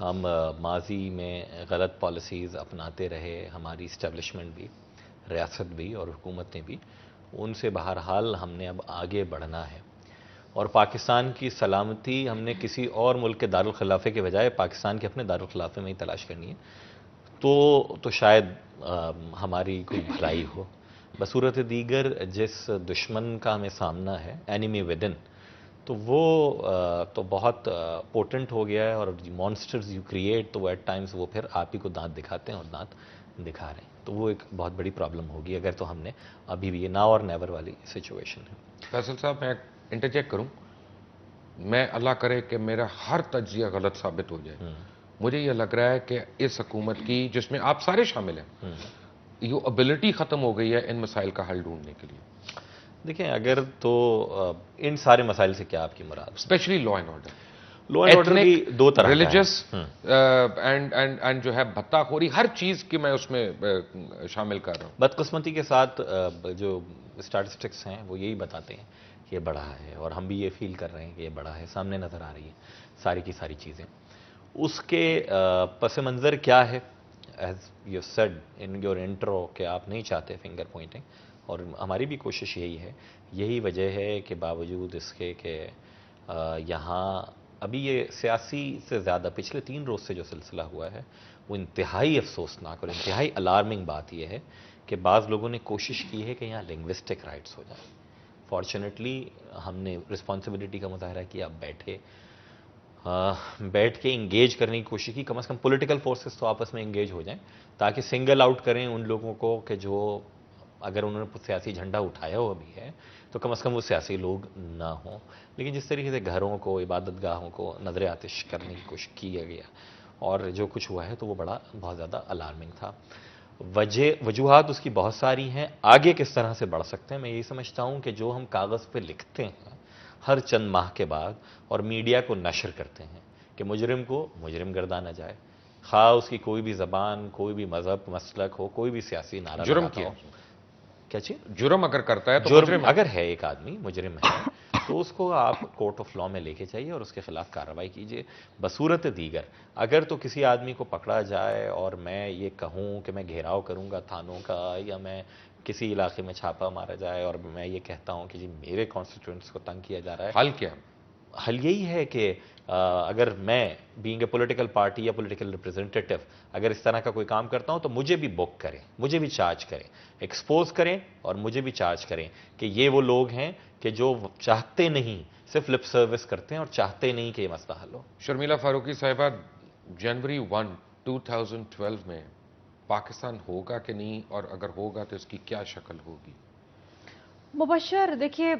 ہم ماضی میں غلط پالیسیز اپناتے رہے، ہماری اسٹیبلشمنٹ بھی، ریاست بھی اور حکومت نے بھی، ان سے بہرحال ہم نے اب آگے بڑھنا ہے، اور پاکستان کی سلامتی ہم نے کسی اور ملک کے دارالخلافے کے بجائے پاکستان کے اپنے دارالخلافے میں ہی تلاش کرنی ہے، تو شاید ہماری کوئی بھلائی ہو۔ بصورت دیگر جس دشمن کا ہمیں سامنا ہے، اینیمی ودن، تو وہ تو بہت پوٹنٹ ہو گیا ہے، اور مانسٹرز یو کریٹ، تو ایٹ ٹائمز وہ پھر آپ ہی کو دانت دکھاتے ہیں اور دانت دکھا رہے ہیں، تو وہ ایک بہت بڑی پرابلم ہوگی اگر تو ہم نے ابھی بھی یہ ناؤ اور نیور والی سچویشن ہے۔ فیصل صاحب، میں انٹرجیکٹ کروں؟ میں اللہ کرے کہ میرا ہر تجزیہ غلط ثابت ہو جائے، مجھے یہ لگ رہا ہے کہ اس حکومت کی، جس میں آپ سارے شامل ہیں، یہ ایبلٹی ختم ہو گئی ہے ان مسائل کا حل ڈھونڈنے کے لیے۔ دیکھیں، اگر تو ان سارے مسائل سے کیا آپ کی مراد؟ Especially law and order, law and order بھی دو طرح کا ہے، ریلیجس اینڈ جو ہے بھتہ خوری، ہر چیز کی میں اس میں شامل کر رہا ہوں۔ بدقسمتی کے ساتھ جو اسٹیٹسٹکس ہیں وہ یہی بتاتے ہیں کہ یہ بڑا ہے، اور ہم بھی یہ فیل کر رہے ہیں کہ یہ بڑا ہے، سامنے نظر آ رہی ہے ساری کی ساری چیزیں۔ اس کے پس منظر کیا ہے؟ As you said in your intro کہ آپ نہیں چاہتے فنگر پوائنٹنگ، اور ہماری بھی کوشش یہی ہے، یہی وجہ ہے کہ باوجود اس کے کہ یہاں ابھی یہ سیاسی سے زیادہ پچھلے 3 روز سے جو سلسلہ ہوا ہے وہ انتہائی افسوسناک اور انتہائی الارمنگ بات یہ ہے کہ بعض لوگوں نے کوشش کی ہے کہ یہاں لنگوسٹک رائٹس ہو جائیں۔ فارچونیٹلی ہم نے رسپانسبلٹی کا مظاہرہ کیا، بیٹھ کے انگیج کرنے کی کوشش کی، کم از کم پولیٹیکل فورسز تو آپس میں انگیج ہو جائیں تاکہ سنگل آؤٹ کریں ان لوگوں کو کہ جو اگر انہوں نے سیاسی جھنڈا اٹھایا ہوا بھی ہے تو کم از کم وہ سیاسی لوگ نہ ہوں۔ لیکن جس طریقے سے گھروں کو، عبادت گاہوں کو نظر آتش کرنے کی کوشش کیا گیا اور جو کچھ ہوا ہے تو وہ بہت زیادہ الارمنگ تھا۔ وجوہات اس کی بہت ساری ہیں، آگے کس طرح سے بڑھ سکتے ہیں۔ میں یہی سمجھتا ہوں کہ جو ہم کاغذ پہ لکھتے ہیں ہر چند ماہ کے بعد اور میڈیا کو نشر کرتے ہیں کہ مجرم کو مجرم گردانا جائے، خواہ اس کی کوئی بھی زبان، کوئی بھی مذہب، مسلک ہو، کوئی بھی سیاسی نعرہ جرم لگاتا کیا؟ ہو۔ کیا چیز؟ جرم اگر کرتا ہے تو جرم مجرم ہے۔ اگر ہے، ایک آدمی مجرم ہے تو اس کو آپ کورٹ آف لا میں لے کے جائیے اور اس کے خلاف کارروائی کیجیے۔ بصورت دیگر اگر تو کسی آدمی کو پکڑا جائے اور میں یہ کہوں کہ میں گھیراؤ کروں گا تھانوں کا، یا میں کسی علاقے میں چھاپا مارا جائے اور میں یہ کہتا ہوں کہ جی میرے کانسٹیٹوئنٹس کو تنگ کیا جا رہا ہے، حل کیا؟ حل یہی ہے کہ اگر میں بینگ اے پولیٹیکل پارٹی یا پولیٹیکل ریپرزنٹیٹو اگر اس طرح کا کوئی کام کرتا ہوں تو مجھے بھی بک کریں، مجھے بھی چارج کریں، ایکسپوز کریں اور مجھے بھی چارج کریں کہ یہ وہ لوگ ہیں کہ جو چاہتے نہیں، صرف لپ سروس کرتے ہیں اور چاہتے نہیں کہ یہ مسئلہ حل ہو۔ شرمیلا فاروقی صاحبہ، جنوری 1، 2012 میں پاکستان ہوگا کہ نہیں، اور اگر ہوگا تو اس کی کیا شکل ہوگی؟ مبشر، دیکھیے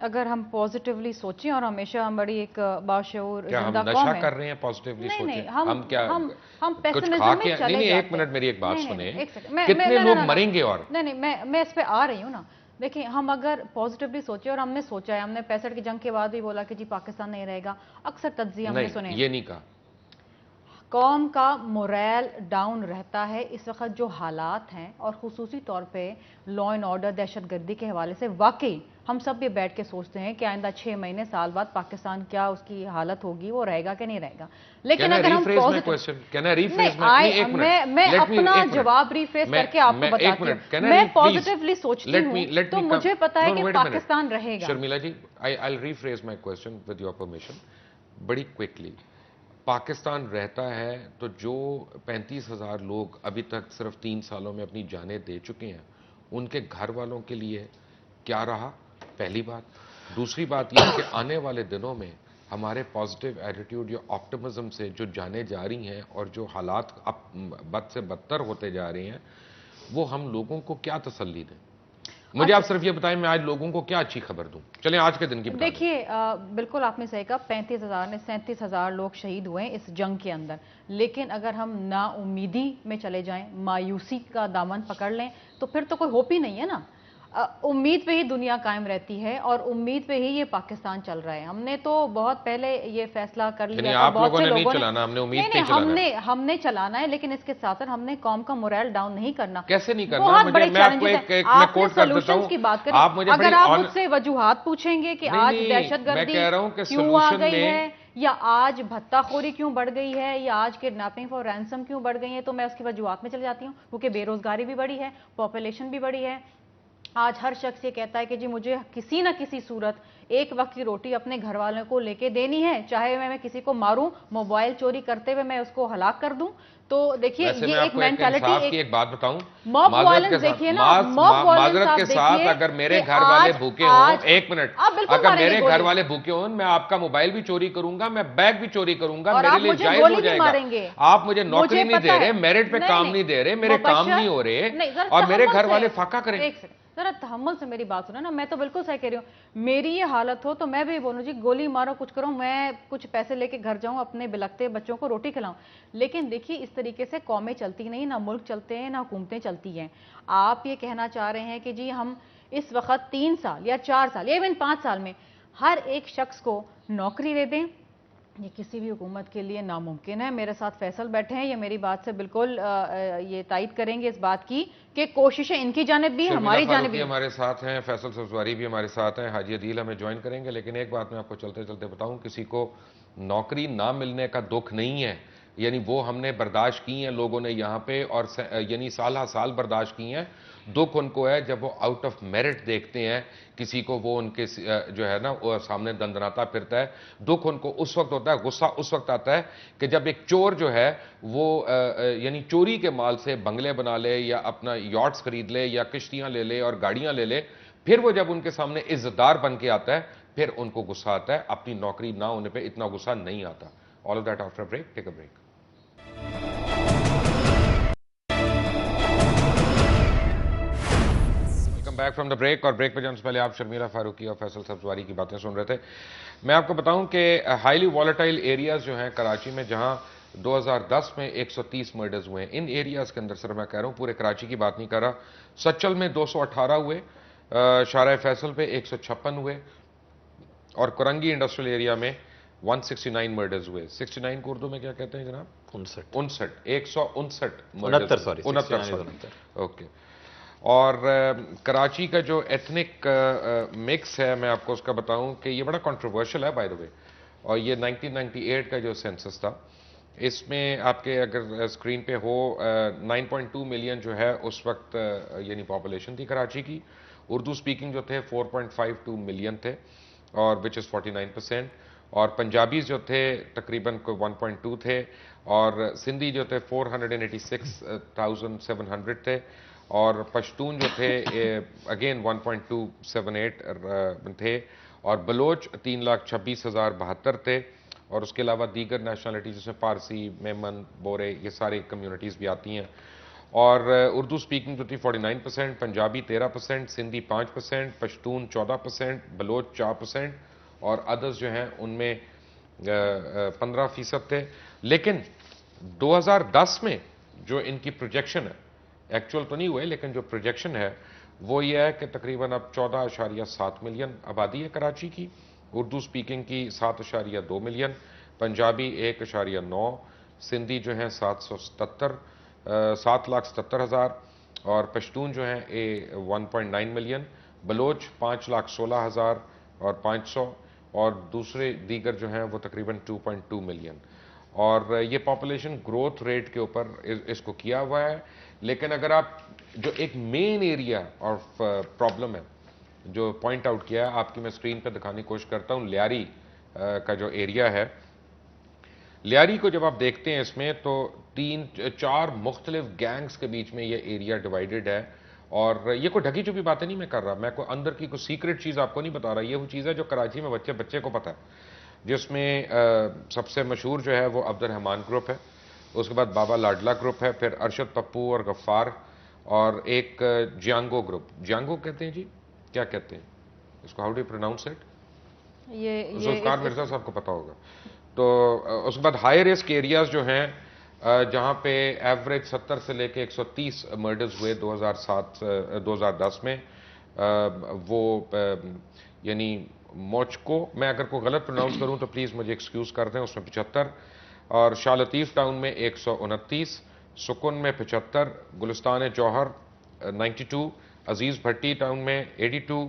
اگر ہم پازیٹیولی سوچیں، اور ہمیشہ ہم بڑی ایک باشعور کیا ہم زندہ قوم نشہ ہے۔ کر رہے ہیں پازیٹیولی نہیں سوچیں؟ نہیں، ہم کیا ہم کچھ پیسمزم کھا میں کے؟ چلے نہیں، جاتے ایک منٹ میری ایک بات نہیں، سنیں، ایک سیکنڈ، کتنے لوگ مریں گے؟ اور نہیں میں اس پہ آ رہی ہوں نا۔ دیکھیں، ہم اگر پازیٹیولی سوچیں، اور ہم نے سوچا ہے، ہم نے 65 کی جنگ کے بعد بھی بولا کہ جی پاکستان نہیں رہے گا، اکثر تجزیے ہم نے سنے نہیں، یہ نہیں کہا۔ قوم کا موریل ڈاؤن رہتا ہے اس وقت جو حالات ہیں، اور خصوصی طور پہ لا اینڈ آرڈر، دہشت گردی کے حوالے سے واقعی ہم سب بھی بیٹھ کے سوچتے ہیں کہ آئندہ 6 مہینے سال بعد پاکستان کیا اس کی حالت ہوگی، وہ رہے گا کہ نہیں رہے گا۔ لیکن اگر ہم میں اپنا جواب ریفریز کر کے آپ کو بتاتی ہوں، میں پازیٹیولی سوچتی ہوں تو مجھے پتا ہے کہ پاکستان رہے گا۔ شرمیلا جی، I'll rephrase my question with your permission بڑی کوئکلی۔ پاکستان رہتا ہے تو جو 35,000 لوگ ابھی تک صرف 3 سالوں میں اپنی جانیں دے چکے ہیں، ان کے گھر والوں کے لیے کیا رہا؟ پہلی بات۔ دوسری بات یہ کہ آنے والے دنوں میں ہمارے پازیٹیو ایٹیٹیوڈ یا آپٹمزم سے جو جانیں جا رہی ہیں اور جو حالات بد سے بدتر ہوتے جا رہے ہیں، وہ ہم لوگوں کو کیا تسلی دیں؟ مجھے آپ صرف یہ بتائیں، میں آج لوگوں کو کیا اچھی خبر دوں؟ چلیں آج کے دن کی بتا دیں۔ دیکھیے، بالکل آپ نے صحیح کہا، 35,000 نے 37,000 لوگ شہید ہوئے ہیں اس جنگ کے اندر، لیکن اگر ہم نا امیدی میں چلے جائیں، مایوسی کا دامن پکڑ لیں تو پھر تو کوئی ہوپ ہی نہیں ہے نا۔ امید پہ ہی دنیا قائم رہتی ہے، اور امید پہ ہی یہ پاکستان چل رہا ہے۔ ہم نے تو بہت پہلے یہ فیصلہ کر لیا تھا، آپ بہت لوگوں سے نے لوگوں نہیں نے، چلانا، ہم نے امید نہیں پہ چلانا ہے۔ ہم نے چلانا ہے، لیکن اس کے ساتھ ساتھ ہم نے قوم کا موریل ڈاؤن نہیں کرنا۔ کیسے نہیں کرنا؟ بہت بڑے میں آپ کو چیلنجز ہیں۔ ایک آپ نے کوٹ کر دیتا ہوں، سولوشنز کی بات کریں، اگر آپ مجھ سے وجوہات پوچھیں گے کہ آج دہشت گردی کیوں آ گئی ہے یا آج بھتہ خوری کیوں بڑھ گئی ہے یا آج کڈنیپنگ فار رینسم کیوں بڑھ گئی ہیں، تو میں اس کی وجوہات میں چلے جاتی ہوں، کیونکہ بے روزگاری بھی بڑی ہے، پاپولیشن بھی بڑی ہے. آج ہر شخص یہ کہتا ہے کہ جی مجھے کسی نہ کسی صورت ایک وقت کی روٹی اپنے گھر والوں کو لے کے دینی ہے، چاہے میں کسی کو ماروں، موبائل چوری کرتے ہوئے میں اس کو ہلاک کر دوں. تو دیکھیے ویسے یہ میں آپ ایک کو ایک مینٹالٹی، انصاف کی ایک بات بتاؤں، موب معذرت کے وائلنس ساتھ دیکھیے نا، موب وائلنس معذرت کے آپ ساتھ دیکھیے اگر میرے کہ گھر والے آج بھوکے ہوں، ایک منٹ، آپ بالکل اگر ماریں گے میرے گھر گولی، والے بھوکے ہوں، میں آپ کا موبائل بھی چوری کروں گا، میں بیگ بھی چوری کروں گا، اور میرے آپ لیے مجھے جائز گولی ہو بھی جائے گا. ماریں گے. آپ مجھے نوکری نہیں دے رہے، میرٹ پہ کام نہیں دے رہے، میرے کام نہیں ہو رہے، اور میرے گھر والے فاقہ کریں. ایک سیکنڈ ذرا تحمل سے میری بات سنیں نا. میں تو بالکل صحیح کہہ رہی ہوں، میری یہ حالت ہو تو میں بھی بولوں جی گولی مارو، کچھ کرو، میں کچھ پیسے لے کے گھر جاؤں، اپنے بلکتے بچوں کو روٹی کھلاؤں. لیکن دیکھیے اس طریقے سے قومیں چلتی نہیں، نہ ملک چلتے ہیں، نہ حکومتیں چلتی ہیں. آپ یہ کہنا چاہ رہے ہیں کہ جی ہم اس وقت 3 سال یا 4 سال یا ایون 5 سال میں ہر ایک شخص کو نوکری دے دیں، یہ کسی بھی حکومت کے لیے ناممکن ہے. میرے ساتھ فیصل بیٹھے ہیں، یہ میری بات سے بالکل یہ تائید کریں گے اس بات کی کہ کوششیں ان کی جانب بھی ہماری جانب بھی. ہمارے ساتھ ہیں، فیصل سبزواری بھی ہمارے ساتھ ہیں، حاجی عدیل ہمیں جوائن کریں گے. لیکن ایک بات میں آپ کو چلتے چلتے بتاؤں، کسی کو نوکری نہ ملنے کا دکھ نہیں ہے، یعنی وہ ہم نے برداشت کی ہیں لوگوں نے یہاں پہ، اور یعنی سالہ سال برداشت کی ہیں. دکھ ان کو ہے جب وہ آؤٹ آف میرٹ دیکھتے ہیں کسی کو، وہ ان کے جو ہے نا سامنے دندناتا پھرتا ہے. دکھ ان کو اس وقت ہوتا ہے، غصہ اس وقت آتا ہے کہ جب ایک چور جو ہے وہ یعنی چوری کے مال سے بنگلے بنا لے یا اپنا یاٹس خرید لے یا کشتیاں لے لے اور گاڑیاں لے لے، پھر وہ جب ان کے سامنے عزتدار بن کے آتا ہے پھر ان کو غصہ آتا ہے. اپنی نوکری نہ ہونے پہ اتنا غصہ نہیں آتا. All of that after break. Take a break. Back from the break. اور بریک پہ جانے سے پہلے آپ شرمیلا فاروقی اور فیصل سبزواری کی باتیں سن رہے تھے. میں آپ کو بتاؤں کہ ہائیلی والیٹائل ایریاز جو ہیں کراچی میں، جہاں 2010 میں 130 مرڈرز ہوئے ہیں، ان ایریاز کے اندر سر میں کہہ رہا ہوں، پورے کراچی کی بات نہیں کر رہا، سچل میں 218 ہوئے، شارع فیصل پہ 156 ہوئے، اور کرنگی انڈسٹریل ایریا میں 169 مرڈرز ہوئے. 69 کو اردو میں کیا کہتے ہیں جناب؟ 159 مرڈرز. 69 اوکے. اور کراچی کا جو ایتھنک مکس ہے، میں آپ کو اس کا بتاؤں کہ یہ بڑا کنٹروورشل ہے بائی دا وے. اور یہ 1998 کا جو سینسس تھا، اس میں آپ کے اگر اسکرین پہ ہو 9.2 ملین جو ہے اس وقت یعنی پاپولیشن تھی کراچی کی. اردو سپیکنگ جو تھے 4.52 ملین تھے، اور وچ از 49%. اور پنجابیز جو تھے تقریباً 1.2 تھے، اور سندھی جو تھے 486,700 تھے، اور پشتون جو تھے اگین 1.278 تھے، اور بلوچ 3,26,072 تھے. اور اس کے علاوہ دیگر نیشنلٹیز جس میں پارسی، میمن، بورے، یہ ساری کمیونٹیز بھی آتی ہیں. اور اردو سپیکنگ جو تھی 49%، پنجابی 13%، سندھی 5%، پشتون 14%، بلوچ 4%، اور ادرس جو ہیں ان میں 15% تھے. لیکن 2010 میں جو ان کی پروجیکشن ہے، ایکچول تو نہیں ہوئے لیکن جو پروجیکشن ہے وہ یہ ہے کہ تقریباً اب 14.7 ملین آبادی ہے کراچی کی. اردو سپیکنگ کی 7.2 ملین، پنجابی 1.9، سندھی جو ہیں 7,77,000، اور پشتون جو ہیں 1.9 ملین، بلوچ 5,16,000 اور 500، اور دوسرے دیگر جو ہیں وہ تقریباً 2.2 ملین. اور یہ پاپولیشن گروتھ ریٹ کے اوپر اس کو کیا ہوا ہے. لیکن اگر آپ جو ایک مین ایریا آف پرابلم ہے جو پوائنٹ آؤٹ کیا ہے، آپ کی میں اسکرین پہ دکھانے کی کوشش کرتا ہوں، لیاری کا جو ایریا ہے، لیاری کو جب آپ دیکھتے ہیں اس میں تو 3-4 مختلف گینگز کے بیچ میں یہ ایریا ڈیوائیڈڈ ہے. اور یہ کوئی ڈھکی چھپی باتیں نہیں میں کر رہا، میں کوئی اندر کی کوئی سیکرٹ چیز آپ کو نہیں بتا رہا. یہ وہ چیز ہے جو کراچی میں بچے کو پتہ ہے، جس میں سب سے مشہور جو ہے وہ عبد الرحمان گروپ ہے، اس کے بعد بابا لاڈلا گروپ ہے، پھر ارشد پپو اور غفار، اور ایک جیانگو گروپ. جیانگو کہتے ہیں جی، کیا کہتے ہیں اس کو؟ How do you pronounce it? Zulfiqar Mirza صاحب کو پتا ہوگا. تو اس کے بعد ہائی رسک ایریاز جو ہیں جہاں پہ ایوریج 70 سے لے کے 130 مرڈرز ہوئے 2010 میں، وہ یعنی موچکو، میں اگر کوئی غلط پروناؤنس کروں تو پلیز مجھے ایکسکیوز کر دیں، اس میں 75، اور شاہ لطیف ٹاؤن میں 129، سکن میں 75، گلستان جوہر 92، عزیز بھٹی ٹاؤن میں 82،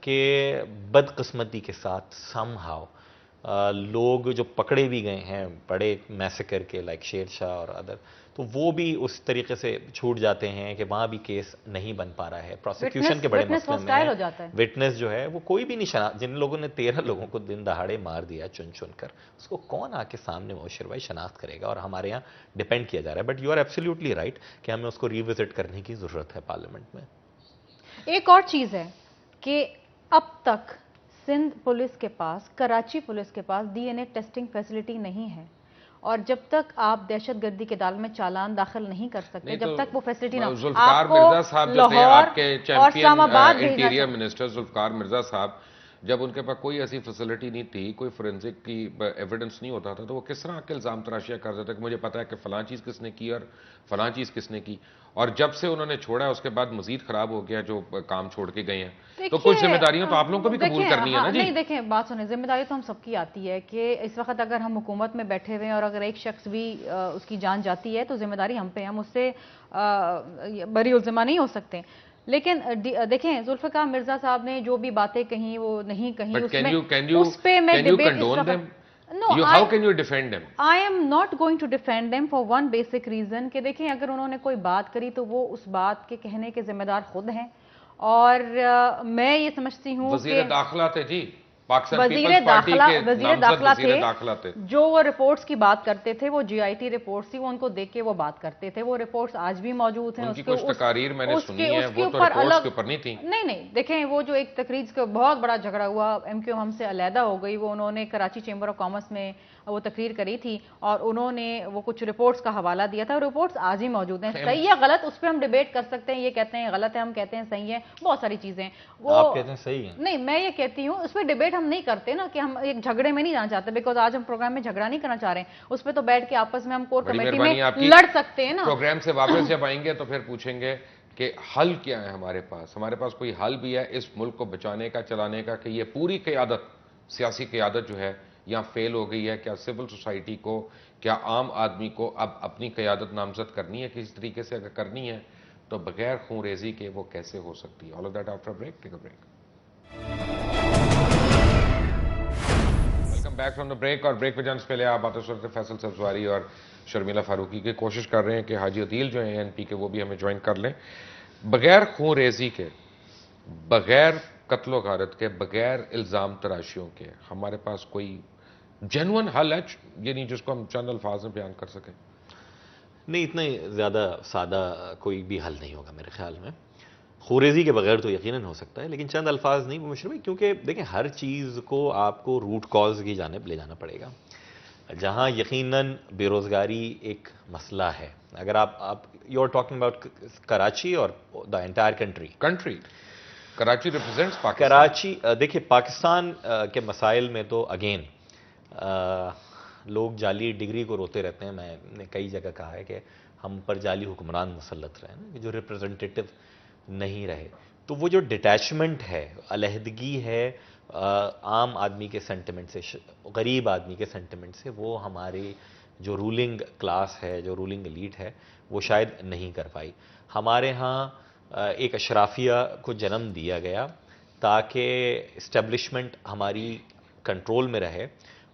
کہ بدقسمتی کے ساتھ سم ہاؤ لوگ جو پکڑے بھی گئے ہیں بڑے میسیکر کے لائک شیر شاہ اور ادر، تو وہ بھی اس طریقے سے چھوٹ جاتے ہیں کہ وہاں بھی کیس نہیں بن پا رہا ہے، پروسیکیوشن کے بڑے مسئلے میں وٹنس جو ہے وہ کوئی بھی نہیں شناخت، جن لوگوں نے 13 لوگوں کو دن دہاڑے مار دیا چن چن کر، اس کو کون آ کے سامنے مبشر بھائی شناخت کرے گا؟ اور ہمارے یہاں ڈیپینڈ کیا جا رہا ہے. But you are absolutely right کہ ہمیں اس کو ریوزٹ کرنے کی ضرورت ہے پارلیمنٹ میں. ایک اور چیز ہے کہ اب تک سندھ پولیس کے پاس، کراچی پولیس کے پاس ڈی این اے ٹیسٹنگ فیسلٹی نہیں ہے، اور جب تک آپ دہشت گردی کے دال میں چالان داخل نہیں کر سکتے، جب تک وہ فیسلٹی نہ ہو، ذوالفقار مرزا صاحب جو تھے آپ کے champion interior minister Zulfiqar Mirza صاحب، جب ان کے پاس کوئی ایسی فیسلٹی نہیں تھی، کوئی فورینسک کی ایویڈنس نہیں ہوتا تھا، تو وہ کس طرح کے الزام تراشیاں کر دیتے کہ مجھے پتا ہے کہ فلاں چیز کس نے کی اور فلاں چیز کس نے کی. اور جب سے انہوں نے چھوڑا ہے اس کے بعد مزید خراب ہو گیا جو کام چھوڑ کے گئے ہیں. تو کچھ ذمہ داریاں تو آپ لوگوں کو بھی قبول کرنی ہے نا جی. نہیں دیکھیں، بات سنیں، ذمہ داری تو ہم سب کی آتی ہے کہ اس وقت اگر ہم حکومت میں بیٹھے ہوئے ہیں اور اگر ایک شخص بھی اس کی جان جاتی ہے تو ذمہ داری ہم پہ، ہم اس سے بری الزمہ نہیں ہو سکتے. لیکن دیکھیں ذوالفقار مرزا صاحب نے جو بھی باتیں کہیں وہ نہیں کہیں، اس پہ میں debate No, how can you defend them? I am not going to defend them for one basic reason کہ دیکھیں اگر انہوں نے کوئی بات کری تو وہ اس بات کے کہنے کے ذمہ دار خود ہیں، اور میں یہ سمجھتی ہوں کہ وزیر داخلہ تھے جی، پاکستان پیپلز پارٹی کے نامزد وزیر داخلہ تھے، جو وہ رپورٹس کی بات کرتے تھے، وہ جی آئی ٹی رپورٹس تھی، وہ ان کو دیکھ کے وہ بات کرتے تھے، وہ رپورٹس آج بھی موجود ہیں. ان کی کچھ تقاریر میں نے سنی ہے، وہ تو رپورٹس کے اوپر نہیں تھیں. نہیں دیکھیں، وہ جو ایک تقریر کا بہت بڑا جھگڑا ہوا، ایم کیو ہم سے علیحدہ ہو گئی، وہ انہوں نے کراچی چیمبر آف کامرس میں وہ تقریر کری تھی اور انہوں نے وہ کچھ رپورٹس کا حوالہ دیا تھا، رپورٹس آج ہی موجود ہیں. صحیح یا غلط اس پہ ہم ڈیبیٹ کر سکتے ہیں، یہ کہتے ہیں غلط ہے، ہم کہتے ہیں صحیح ہے، بہت ساری چیزیں. آپ کہتے ہیں صحیح ہے؟ نہیں، میں یہ کہتی ہوں اس پہ ڈیبیٹ ہم نہیں کرتے نا، کہ ہم ایک جھگڑے میں نہیں جانا چاہتے، بیکاز آج ہم پروگرام میں جھگڑا نہیں کرنا چاہ رہے ہیں، اس پہ تو بیٹھ کے آپس میں ہم کور کمیٹی میں لڑ سکتے ہیں نا. پروگرام سے واپس جب آئیں گے تو پھر پوچھیں گے کہ حل کیا ہے ہمارے پاس کوئی حل بھی ہے اس ملک کو بچانے کا، چلانے کا، کہ یہ پوری قیادت، سیاسی قیادت جو ہے یہاں فیل ہو گئی ہے؟ کیا سول سوسائٹی کو، کیا عام آدمی کو اب اپنی قیادت نامزد کرنی ہے کسی طریقے سے؟ اگر کرنی ہے تو بغیر خون ریزی کے وہ کیسے ہو سکتی ہے؟ All of that after break. Take a break. Welcome back from the break. اور بریک پہ جانے سے پہلے آپ باتیں سنتے فیصل سبزواری اور شرمیلا فاروقی کی کوشش کر رہے ہیں کہ حاجی عدیل جو ہیں این پی کے، وہ بھی ہمیں جوائن کر لیں. بغیر خون ریزی کے، بغیر قتل و غارت کے، بغیر الزام تراشیوں کے ہمارے پاس کوئی جینوئن حل ہے یہ نہیں جس کو ہم چند الفاظ میں بیان کر سکیں؟ نہیں، اتنا زیادہ سادہ کوئی بھی حل نہیں ہوگا میرے خیال میں. خوریزی کے بغیر تو یقیناً ہو سکتا ہے، لیکن چند الفاظ نہیں مبشر بھائی، کیونکہ دیکھیں ہر چیز کو آپ کو روٹ کاز کی جانب لے جانا پڑے گا. جہاں یقیناً بے روزگاری ایک مسئلہ ہے، اگر آپ you are talking about Karachi اور the entire country. Karachi represents Pakistan. Karachi دیکھیں پاکستان کے مسائل میں تو اگین لوگ جعلی ڈگری کو روتے رہتے ہیں. میں نے کئی جگہ کہا ہے کہ ہم پر جعلی حکمران مسلط رہے نا، جو ریپرزنٹیٹو نہیں رہے. تو وہ جو ڈیٹیچمنٹ ہے، علیحدگی ہے عام آدمی کے سینٹیمنٹ سے، غریب آدمی کے سینٹیمنٹ سے، وہ ہماری جو رولنگ کلاس ہے، جو رولنگ ایلیٹ ہے، وہ شاید نہیں کر پائی. ہمارے ہاں ایک اشرافیہ کو جنم دیا گیا تاکہ اسٹیبلشمنٹ ہماری کنٹرول میں رہے.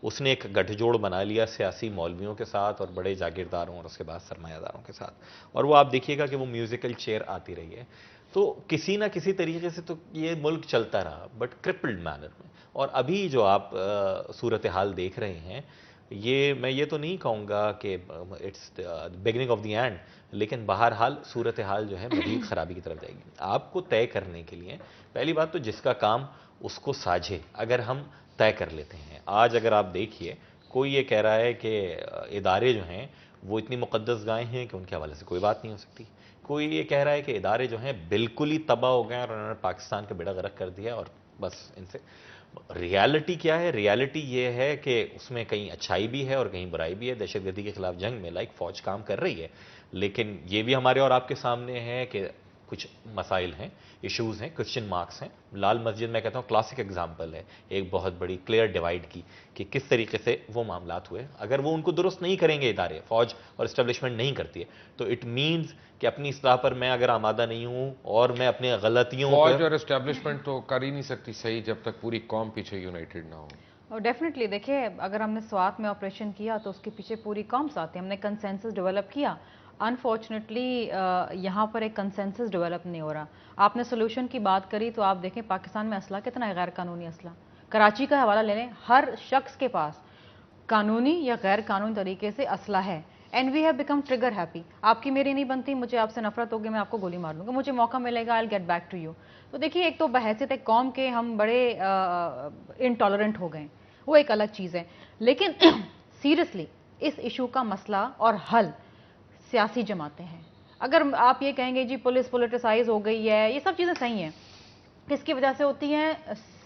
اس نے ایک گٹھ جوڑ بنا لیا سیاسی مولویوں کے ساتھ اور بڑے جاگیرداروں اور اس کے بعد سرمایہ داروں کے ساتھ، اور وہ آپ دیکھیے گا کہ وہ میوزیکل چیئر آتی رہی ہے. تو کسی نہ کسی طریقے سے تو یہ ملک چلتا رہا، بٹ کرپلڈ مینر میں. اور ابھی جو آپ صورتحال دیکھ رہے ہیں، میں یہ تو نہیں کہوں گا کہ it's beginning of the end, لیکن بہرحال صورتحال جو ہے مزید خرابی کی طرف جائے گی. آپ کو طے کرنے کے لیے پہلی بات تو جس کا کام اس کو ساجھے، اگر ہم طے کر لیتے ہیں. آج اگر آپ دیکھیے، کوئی یہ کہہ رہا ہے کہ ادارے جو ہیں وہ اتنی مقدس گائے ہیں کہ ان کے حوالے سے کوئی بات نہیں ہو سکتی. کوئی یہ کہہ رہا ہے کہ ادارے جو ہیں بالکل ہی تباہ ہو گئے اور انہوں نے پاکستان کا بیڑا غرق کر دیا اور بس ان سے. ریالٹی کیا ہے؟ ریالٹی یہ ہے کہ اس میں کہیں اچھائی بھی ہے اور کہیں برائی بھی ہے. دہشت گردی کے خلاف جنگ میں لائک فوج کام کر رہی ہے، لیکن یہ بھی ہمارے اور آپ کے سامنے ہے کہ کچھ مسائل ہیں, ایشوز ہیں, کوشچن مارکس ہیں. لال مسجد میں کہتا ہوں کلاسک ایگزامپل ہے ایک بہت بڑی کلیئر ڈیوائڈ کی کہ کس طریقے سے وہ معاملات ہوئے. اگر وہ ان کو درست نہیں کریں گے ادارے, فوج اور اسٹیبلشمنٹ نہیں کرتی ہے, تو اٹ مینز کہ اپنی اصلاح پر میں اگر آمادہ نہیں ہوں اور میں اپنے غلطیوں فوج اور اسٹیبلشمنٹ تو کر ہی نہیں سکتی صحیح جب تک پوری قوم پیچھے یونائٹڈ نہ ہو. اور ڈیفینیٹلی دیکھیں, اگر ہم نے سوات میں آپریشن کیا تو اس کے پیچھے پوری قوم ساتھ ہے, ہم نے کنسنسس ڈیولپ کیا. انفارچونیٹلی یہاں پر ایک کنسنسس ڈیولپ نہیں ہو رہا. آپ نے سولوشن کی بات کری تو آپ دیکھیں پاکستان میں اسلحہ کتنا ہے, غیر قانونی اسلحہ. کراچی کا حوالہ لے لیں, ہر شخص کے پاس قانونی یا غیر قانونی طریقے سے اسلحہ ہے. And we have become trigger happy. آپ کی میری نہیں بنتی, مجھے آپ سے نفرت ہوگی, میں آپ کو گولی مار لوں گا, مجھے موقع ملے گا, I get back to you. تو دیکھیے ایک تو بحیثیت ایک قوم کے ہم بڑے انٹالرنٹ ہو گئے, وہ ایک الگ چیز ہے. لیکن سیریسلی اس ایشو کا مسئلہ اور حل سیاسی جماعتیں ہیں. اگر آپ یہ کہیں گے جی پولیس پولیٹیسائز ہو گئی ہے, یہ سب چیزیں صحیح ہیں. کس کی وجہ سے ہوتی ہیں؟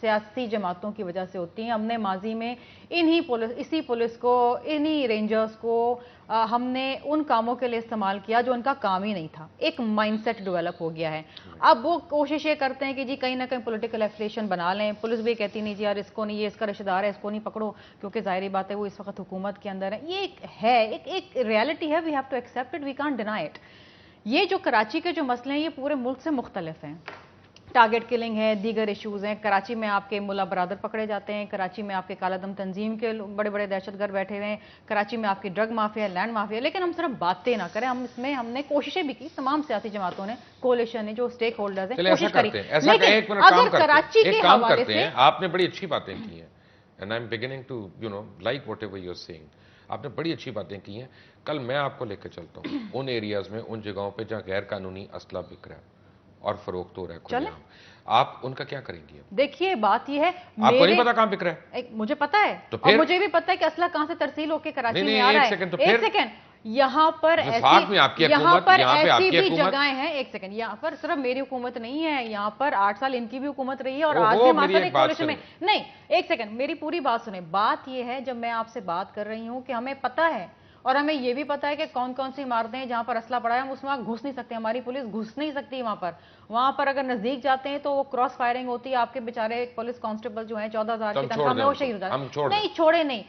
سیاسی جماعتوں کی وجہ سے ہوتی ہیں. ہم نے ماضی میں اسی پولیس کو, انہی رینجرز کو ہم نے ان کاموں کے لیے استعمال کیا جو ان کا کام ہی نہیں تھا. ایک مائنڈ سیٹ ڈیولپ ہو گیا ہے. اب وہ کوشش یہ کرتے ہیں کہ جی کہیں نہ کہیں پولیٹیکل ایفیلیشن بنا لیں. پولیس بھی کہتی نہیں جی یار اس کو نہیں, یہ اس کا رشتہ دار ہے, اس کو نہیں پکڑو, کیونکہ ظاہری بات ہے وہ اس وقت حکومت کے اندر ہے. یہ ایک ریالٹی ہے, we have to accept it, we can't deny it. یہ جو کراچی کے جو مسئلے ہیں یہ پورے ملک سے مختلف ہیں. ٹارگٹ کلنگ ہے, دیگر ایشوز ہیں. کراچی میں آپ کے ملا برادر پکڑے جاتے ہیں, کراچی میں آپ کے کالا دم تنظیم کے بڑے بڑے دہشت گرد بیٹھے ہوئے ہیں, کراچی میں آپ کی ڈرگ مافیا, لینڈ مافیا. لیکن ہم صرف باتیں نہ کریں, ہم نے کوششیں بھی کی, تمام سیاسی جماعتوں نے, کولیشن نے, جو اسٹیک ہولڈرز ہیں, کوشش کری. لیکن اگر کراچی کے حوالے سے آپ نے بڑی اچھی باتیں کی ہیں, and I am beginning to like whatever you are seeing. آپ نے بڑی اچھی باتیں کی ہیں. کل میں آپ کو لے کے چلتا ہوں ان ایریاز میں, ان جگہوں پہ جہاں غیر قانونی اسلحہ بک رہا ہے اور فروخت ہو رہا ہے کھلے عام, آپ ان کا کیا کریں گے؟ دیکھیے بات یہ ہے, آپ کو نہیں پتا کہاں بک رہا ہے؟ مجھے پتا ہے, اور مجھے بھی پتا ہے کہ اسلحہ کہاں سے ترسیل ہو کے کراچی میں آ رہا ہے. ایک سیکنڈ, یہاں پر ایسی بھی جگہیں ہیں, ایک سیکنڈ, یہاں پر صرف میری حکومت نہیں ہے, یہاں پر 8 سال ان کی بھی حکومت رہی ہے, اور آج بھی ماسٹر ایک کولیشن میں نہیں. ایک سیکنڈ, میری پوری بات سنیں. بات یہ ہے, جب میں آپ سے بات کر رہی ہوں کہ ہمیں پتا ہے, اور ہمیں یہ بھی پتا ہے کہ کون کون سی عمارتیں ہیں جہاں پر اسلحہ پڑا ہے, ہم اس میں گھس نہیں سکتے, ہماری پولیس گھس نہیں سکتی وہاں پر اگر نزدیک جاتے ہیں تو وہ کراس فائرنگ ہوتی ہے. آپ کے بیچارے پولیس کانسٹیبل جو ہیں 14,000 کی تنخواہ میں وہ شہید ہو جاتے ہیں. نہیں چھوڑے نہیں,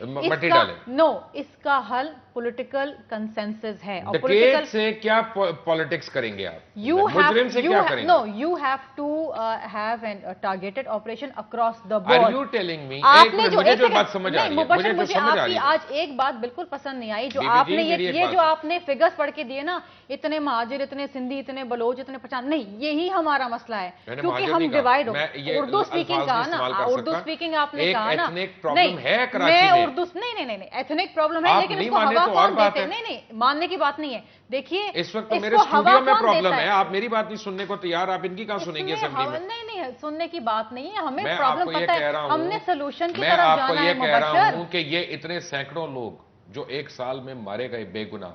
اس کا حل پولیٹیکل کنسنسس ہے. اور پولیٹیکل سے کیا پالیٹکس کریں گے آپ؟ مجرم سے کیا کریں گے؟ No, you have to have an targeted operation across the Are board. you telling me, مجھے جو بات سمجھ آ رہی ہے, مجھے آپ کی آج ایک بات بالکل پسند نہیں آئی, جو آپ نے فگرز پڑھ کے دیے نا, اتنے مہاجر, اتنے سندھی, اتنے بلوچ, اتنے پٹھان. نہیں, یہی ہمارا مسئلہ ہے, کیونکہ ہم ڈیوائڈ ہو. اردو اسپیکنگ کہا نا, اردو اسپیکنگ آپ نے کہا نا. نہیں, میں اردو نہیں, ایتھنک پرابلم ہے, لیکن اس کو ہوا کون دیتے ہیں؟ نہیں, ماننے کی بات نہیں ہے. دیکھیے اس وقت میرے اسٹوڈیو میں پرابلم ہے, آپ میری بات نہیں سننے کو تیار, آپ ان کی کہاں سنیں گے اسمبلی میں؟ نہیں, سننے کی بات نہیں ہے, ہمیں پرابلم پتہ ہے, ہم نے سولوشن کی طرف میں آپ کو جانا ہے. یہ کہہ رہا ہوں کہ یہ اتنے سینکڑوں لوگ جو 1 سال میں مارے گئے بے گناہ,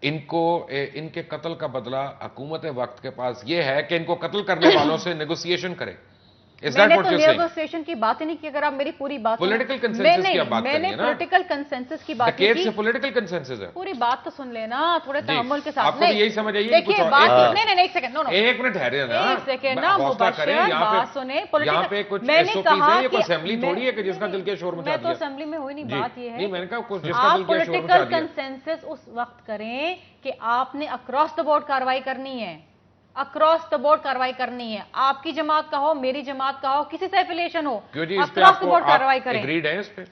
ان کے قتل کا بدلہ حکومت وقت کے پاس یہ ہے کہ ان کو قتل کرنے والوں سے نیگوسیشن کرے. میں نے تو نیگوسیشن کی بات ہی نہیں کی. اگر آپ میری پوری بات پولیٹیکل کنسنسس کی بات میں نے پولیٹیکل کنسنسس کی بات کی. پولیٹیکل کنسنسس ہے, پوری بات تو سن لینا تھوڑے تحمل کے ساتھ. آپ کو یہی سمجھ آئیے, دیکھیے بات نہیں, ایک سیکنڈ, ایک منٹ ٹھہرے نا, ایک سیکنڈ نا, مباشر بات سنیں. یہاں پہ کچھ ایس او پیز ہیں, یہ کوئی اسمبلی تھوڑی ہے کہ جس کا دل کے شور مچا دیا. میں تو اسمبلی میں ہوئی نہیں, بات یہ ہے میں نے کہا جس کا دل کے شور مچا دیا. آپ پولیٹیکل کنسنسس اس وقت کریں کہ آپ نے اکراس دا بورڈ کارروائی کرنی ہے, اکراس دا بورڈ کارروائی کرنی ہے. آپ کی جماعت کا ہو, میری جماعت کا ہو, کسی سے affiliation who, across the board کارروائی کریں. ایگریڈ ہیں اس پہ؟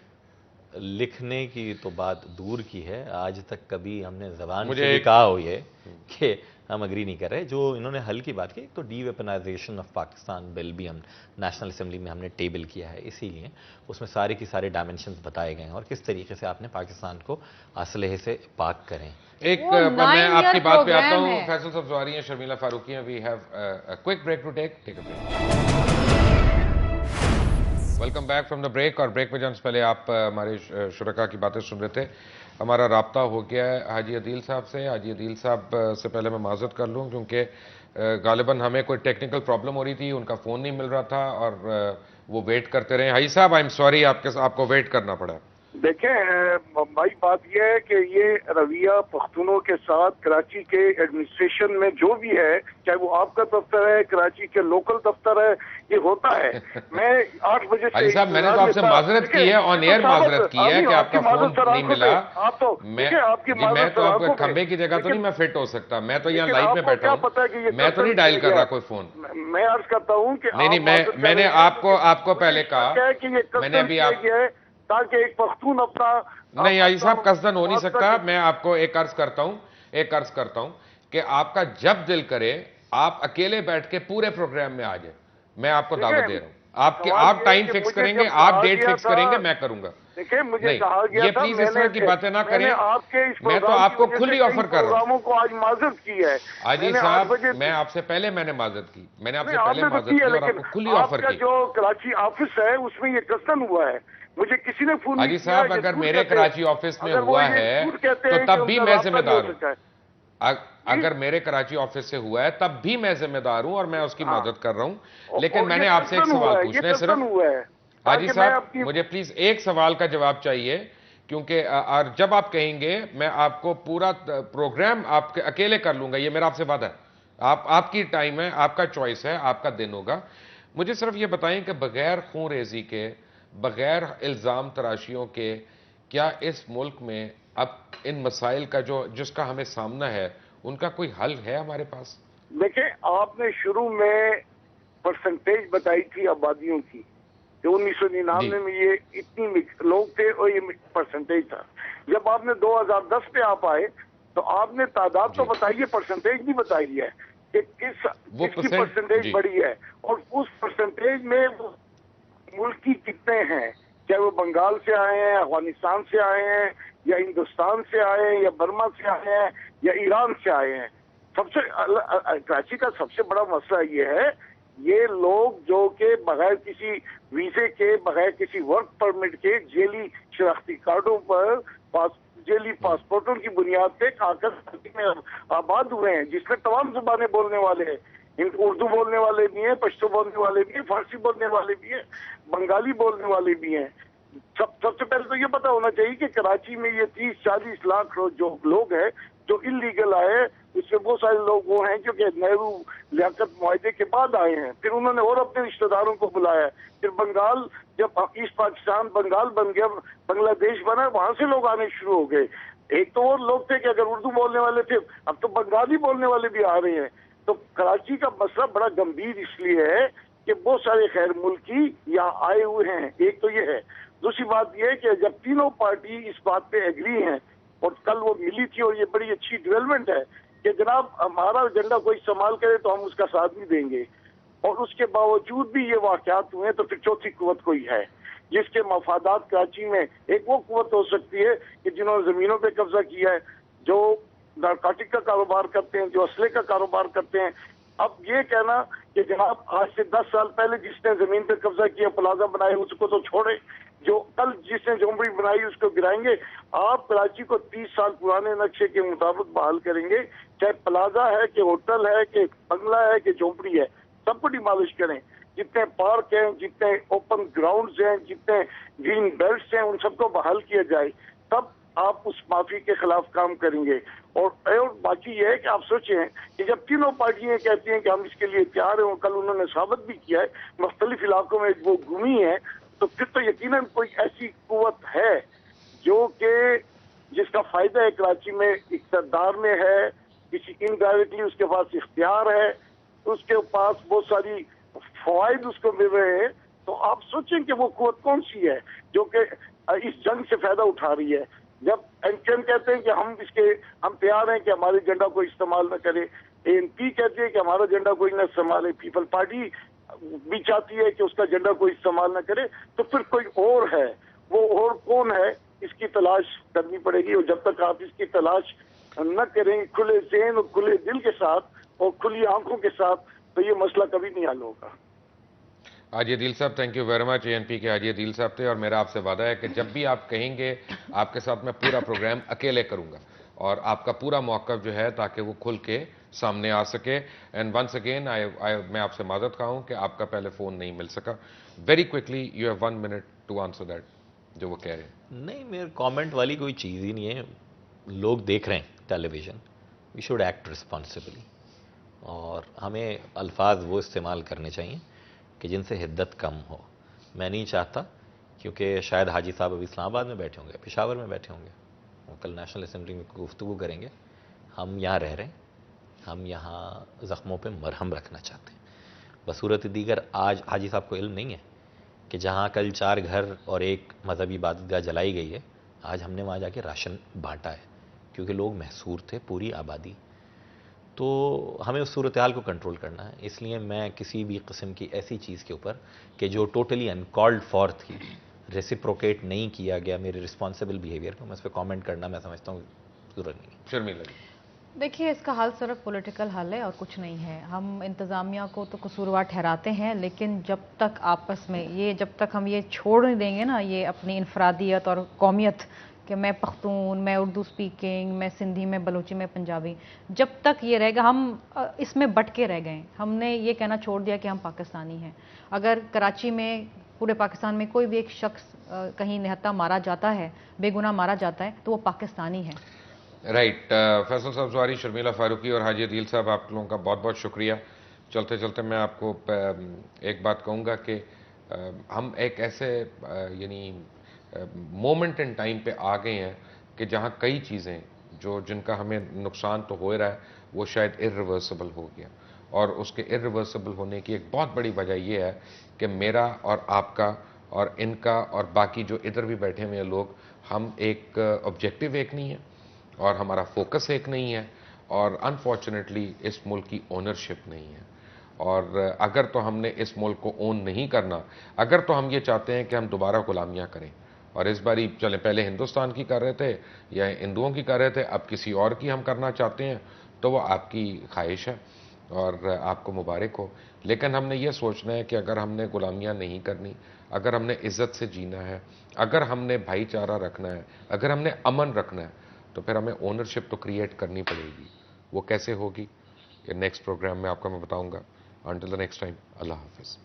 لکھنے کی تو بات دور کی ہے, آج تک کبھی ہم نے زبان سے بھی کہا ہوئی ہے کہ ہم اگری نہیں کر رہے. جو انہوں نے حل کی بات کی, تو ڈی ویپنائزیشن آف پاکستان بل بھی ہم نیشنل اسمبلی میں ہم نے ٹیبل کیا ہے, اسی لیے اس میں سارے کی سارے ڈائمنشنز بتائے گئے ہیں اور کس طریقے سے آپ نے پاکستان کو اسلحے سے پاک کریں. ایک میں آپ کی بات پہ آتا ہوں, فیصل صاحب سواری ہیں, شرمیلا فاروقی ہیں. We have a quick break to take a break. Welcome back from the break. اور بریک پہ جانے سے پہلے آپ ہمارے شرکاء کی باتیں سن رہے تھے. ہمارا رابطہ ہو گیا ہے حاجی عدیل صاحب سے. حاجی عدیل صاحب سے پہلے میں معذرت کر لوں, کیونکہ غالباً ہمیں کوئی ٹیکنیکل پرابلم ہو رہی تھی, ان کا فون نہیں مل رہا تھا اور وہ ویٹ کرتے رہے. حاجی صاحب, آئی ایم سوری, آپ کو ویٹ کرنا پڑا. دیکھیں بھائی، بات یہ ہے کہ یہ رویہ پختونوں کے ساتھ کراچی کے ایڈمنسٹریشن میں جو بھی ہے، چاہے وہ آپ کا دفتر ہے، کراچی کے لوکل دفتر ہے، یہ ہوتا ہے. میں 8 بجے سے حاجی صاحب، میں نے تو آپ سے معذرت کی ہے، آن ایئر معذرت کی ہے کہ آپ کا فون نہیں ملا. آپ تو آپ کی میں تو آپ کھمبے کی جگہ تو نہیں میں فٹ ہو سکتا، میں تو یہاں لائف میں بیٹھا ہوں، میں تو نہیں ڈائل کر رہا کوئی فون. میں عرض کرتا ہوں کہ نہیں، میں نے آپ کو پہلے کہا، میں نے ابھی تاکہ ایک پختون اپنا. نہیں حاجی صاحب، قصدن ہو نہیں سکتا. میں آپ کو ایک عرض کرتا ہوں کہ آپ کا جب دل کرے آپ اکیلے بیٹھ کے پورے پروگرام میں آ جائیں. میں آپ کو دعوت دے رہا ہوں. آپ ٹائم فکس کریں گے، آپ ڈیٹ فکس کریں گے، میں کروں گا. دیکھیں، مجھے کہا نہیں، گیا یہ تھا، پلیز اس طرح کی باتیں نہ کریں. میں تو آپ کو کھلی آفر کر رہا ہوں. پروگراموں کو آج معذرت کی ہے حاجی صاحب، میں آپ سے پہلے میں نے معذرت کی، میں نے آپ سے پہلے معذرت کی اور آپ کو کھلی آفر کی. جو کراچی آفس ہے اس میں یہ قصدن ہوا ہے. مجھے کسی نے فون حاجی صاحب، اگر میرے کراچی آفس میں ہوا ہے تو تب بھی میں ذمہ دار ہوں. اگر میرے کراچی آفس سے ہوا ہے تب بھی میں ذمہ دار ہوں اور میں اس کی مدد کر رہا ہوں. لیکن میں نے آپ سے ایک سوال پوچھنا ہے صرف. حاجی صاحب، مجھے پلیز ایک سوال کا جواب چاہیے، کیونکہ جب آپ کہیں گے میں آپ کو پورا پروگرام آپ کے اکیلے کر لوں گا، یہ میرا آپ سے وعدہ ہے. آپ کی ٹائم ہے، آپ کا چوائس ہے، آپ کا دن ہوگا. مجھے صرف یہ بتائیں کہ بغیر خون ریزی کے، بغیر الزام تراشیوں کے، کیا اس ملک میں اب ان مسائل کا جس کا ہمیں سامنا ہے ان کا کوئی حل ہے ہمارے پاس؟ دیکھیں، آپ نے شروع میں پرسنٹیج بتائی تھی آبادیوں کی کہ 1999 میں یہ اتنی لوگ تھے اور یہ پرسنٹیج تھا. جب آپ نے 2010 پہ آپ آئے تو آپ نے تعداد تو بتائی ہے، پرسنٹیج نہیں بتائی ہے کہ کس کی پرسنٹیج بڑی ہے. اور اس پرسنٹیج میں ملکی کتنے ہیں، چاہے وہ بنگال سے آئے ہیں، افغانستان سے آئے ہیں، یا ہندوستان سے آئے ہیں، یا برما سے آئے ہیں، یا ایران سے آئے ہیں. کراچی کا سب سے بڑا مسئلہ یہ ہے، یہ لوگ جو کہ بغیر کسی ویزے کے، بغیر کسی ورک پرمٹ کے، جیلی شناختی کارڈوں پر، جیلی پاسپورٹوں کی بنیاد پہ آ کر میں آباد ہوئے ہیں، جس میں تمام زبانیں بولنے والے ہیں. اردو بولنے والے بھی ہیں، پشتو بولنے والے بھی ہیں، فارسی بولنے والے بھی ہیں، بنگالی بولنے والے بھی ہیں. سب سے پہلے تو یہ پتا ہونا چاہیے کہ کراچی میں یہ 30-40 لاکھ جو لوگ ہیں جو انلیگل آئے، اس میں بہت سارے لوگ وہ ہیں جو کہ نہرو لیاقت معاہدے کے بعد آئے ہیں. پھر انہوں نے اور اپنے رشتہ داروں کو بلایا. پھر بنگال، جب ایسٹ پاکستان بنگال بن گیا، بنگلہ دیش بنا، وہاں سے لوگ آنے شروع ہو گئے. ایک تو وہ لوگ تھے کہ اگر اردو بولنے والے تھے، اب تو بنگالی بولنے والے بھی آ رہے ہیں. تو کراچی کا مسئلہ بڑا گمبھیر اس لیے ہے کہ بہت سارے غیر ملکی یہاں آئے ہوئے ہیں. ایک تو یہ ہے. دوسری بات یہ ہے کہ جب تینوں پارٹی اس بات پہ ایگری ہیں، اور کل وہ ملی تھی اور یہ بڑی اچھی ڈیولپمنٹ ہے کہ جناب ہمارا ایجنڈا کوئی استعمال کرے تو ہم اس کا ساتھ بھی دیں گے، اور اس کے باوجود بھی یہ واقعات ہوئے، تو پھر چوتھی قوت کوئی ہے جس کے مفادات کراچی میں. ایک وہ قوت ہو سکتی ہے کہ جنہوں نے زمینوں پہ قبضہ کیا ہے، جو نارکوٹک کا کاروبار کرتے ہیں، جو اسلحے کا کاروبار کرتے ہیں. اب یہ کہنا کہ جناب آج سے 10 سال پہلے جس نے زمین پہ قبضہ کیا، پلازا بنائے، اس کو تو چھوڑے، جو کل جس نے جھونپڑی بنائی اس کو گرائیں گے. آپ کراچی کو 30 سال پرانے نقشے کے مطابق بحال کریں گے، چاہے پلازا ہے کہ ہوٹل ہے کہ بنگلہ ہے کہ جھونپڑی ہے، سب کو ڈیمالش کریں. جتنے پارک ہیں، جتنے اوپن گراؤنڈز ہیں، جتنے گرین بیلٹس ہیں، ان سب کو بحال کیا جائے. تب آپ اس معافی کے خلاف کام کریں گے. اور باقی یہ ہے کہ آپ سوچیں کہ جب تینوں پارٹیاں کہتی ہیں کہ ہم اس کے لیے تیار ہیں، اور کل انہوں نے ثابت بھی کیا ہے، مختلف علاقوں میں وہ گھومی ہے، تو پھر تو یقیناً کوئی ایسی قوت ہے جو کہ جس کا فائدہ ہے کراچی میں اقتدار میں ہے، کسی انڈائریکٹلی اس کے پاس اختیار ہے، اس کے پاس بہت ساری فوائد اس کو مل رہے ہیں. تو آپ سوچیں کہ وہ قوت کون سی ہے جو کہ اس جنگ سے فائدہ اٹھا رہی ہے. جب NPM کہتے ہیں کہ ہم تیار ہیں کہ ہمارے ایجنڈا کو استعمال نہ کرے، ANP کہتے ہیں کہ ہمارا ایجنڈا کوئی نہ استعمال، پیپل پارٹی بھی چاہتی ہے کہ اس کا ایجنڈا کوئی استعمال نہ کرے، تو پھر کوئی اور ہے. وہ اور کون ہے، اس کی تلاش کرنی پڑے گی. اور جب تک آپ اس کی تلاش نہ کریں کھلے ذہن اور کھلے دل کے ساتھ اور کھلی آنکھوں کے ساتھ، تو یہ مسئلہ کبھی نہیں حل ہوگا. حاجی عدیل صاحب، thank you very much. ANP کے حاجی عدیل صاحب تھے، اور میرا آپ سے وعدہ ہے کہ جب بھی آپ کہیں گے آپ کے ساتھ میں پورا پروگرام اکیلے کروں گا، اور آپ کا پورا موقف جو ہے تاکہ وہ کھل کے سامنے آ سکے. اینڈ ونس اگین میں آپ سے معذرت خواہ ہوں کہ آپ کا پہلے فون نہیں مل سکا. Very quickly you have 1 minute to answer that. جو وہ کہہ رہے ہیں؟ نہیں، میرے کامنٹ والی کوئی چیز ہی نہیں ہے. لوگ دیکھ رہے ہیں ٹیلی vision, we should act responsibly, اور ہمیں الفاظ وہ استعمال کرنے چاہیے کہ جن سے حدت کم ہو. میں نہیں چاہتا، کیونکہ شاید حاجی صاحب ابھی اسلام آباد میں بیٹھے ہوں گے، پشاور میں بیٹھے ہوں گے، وہ کل نیشنل اسمبلی میں گفتگو کریں گے. ہم یہاں رہ رہے ہیں، ہم یہاں زخموں پہ مرہم رکھنا چاہتے ہیں. بصورت دیگر آج حاجی صاحب کو علم نہیں ہے کہ جہاں کل 4 گھر اور ایک مذہبی عبادت گاہ جلائی گئی ہے، آج ہم نے وہاں جا کے راشن بانٹا ہے، کیونکہ لوگ محصور تھے، پوری آبادی. تو ہمیں اس صورتحال کو کنٹرول کرنا ہے. اس لیے میں کسی بھی قسم کی ایسی چیز کے اوپر کہ جو ٹوٹلی انکالڈ فار تھی، ریسیپروکیٹ نہیں کیا گیا میرے رسپانسبل بیہیویئر کو، میں اس پہ کامنٹ کرنا میں سمجھتا ہوں ضرورت نہیں ہے. شرمیلا جی. دیکھیے، اس کا حل صرف پولیٹیکل حل ہے اور کچھ نہیں ہے. ہم انتظامیہ کو تو قصوروار ٹھہراتے ہیں، لیکن جب تک آپس میں جب تک ہم یہ چھوڑ نہیں دیں گے نا، یہ اپنی انفرادیت اور قومیت کہ میں پختون، میں اردو سپیکنگ، میں سندھی، میں بلوچی، میں پنجابی، جب تک یہ رہے گا ہم اس میں بٹ کے رہ گئے. ہم نے یہ کہنا چھوڑ دیا کہ ہم پاکستانی ہیں. اگر کراچی میں، پورے پاکستان میں کوئی بھی ایک شخص کہیں نہتا مارا جاتا ہے، بے گناہ مارا جاتا ہے، تو وہ پاکستانی ہے. رائٹ. فیصل صاحب زواری، شرمیلا فاروقی اور حاجی عدیل صاحب، آپ لوگوں کا بہت بہت شکریہ. چلتے چلتے میں آپ کو ایک بات کہوں گا کہ ہم ایک ایسے یعنی مومنٹ ان ٹائم پہ آ گئے ہیں کہ جہاں کئی چیزیں جن کا ہمیں نقصان تو ہو رہا ہے، وہ شاید ارریورسبل ہو گیا. اور اس کے ارریورسبل ہونے کی ایک بہت بڑی وجہ یہ ہے کہ میرا اور آپ کا اور ان کا اور باقی جو ادھر بھی بیٹھے ہوئے ہیں لوگ، ہم ایک آبجیکٹو ایک نہیں ہے، اور ہمارا فوکس ایک نہیں ہے، اور انفارچونیٹلی اس ملک کی اونرشپ نہیں ہے. اور اگر تو ہم نے اس ملک کو اون نہیں کرنا، اگر تو ہم یہ چاہتے ہیں کہ ہم دوبارہ غلامیاں کریں، اور اس باری چلیں پہلے ہندوستان کی کر رہے تھے یا ہندوؤں کی کر رہے تھے، اب کسی اور کی ہم کرنا چاہتے ہیں، تو وہ آپ کی خواہش ہے اور آپ کو مبارک ہو. لیکن ہم نے یہ سوچنا ہے کہ اگر ہم نے غلامیاں نہیں کرنی، اگر ہم نے عزت سے جینا ہے، اگر ہم نے بھائی چارہ رکھنا ہے، اگر ہم نے امن رکھنا ہے، تو پھر ہمیں اونرشپ تو کریٹ کرنی پڑے گی. وہ کیسے ہوگی، یہ نیکسٹ پروگرام میں آپ کو میں بتاؤں گا. انٹل دی نیکسٹ ٹائم، اللہ حافظ.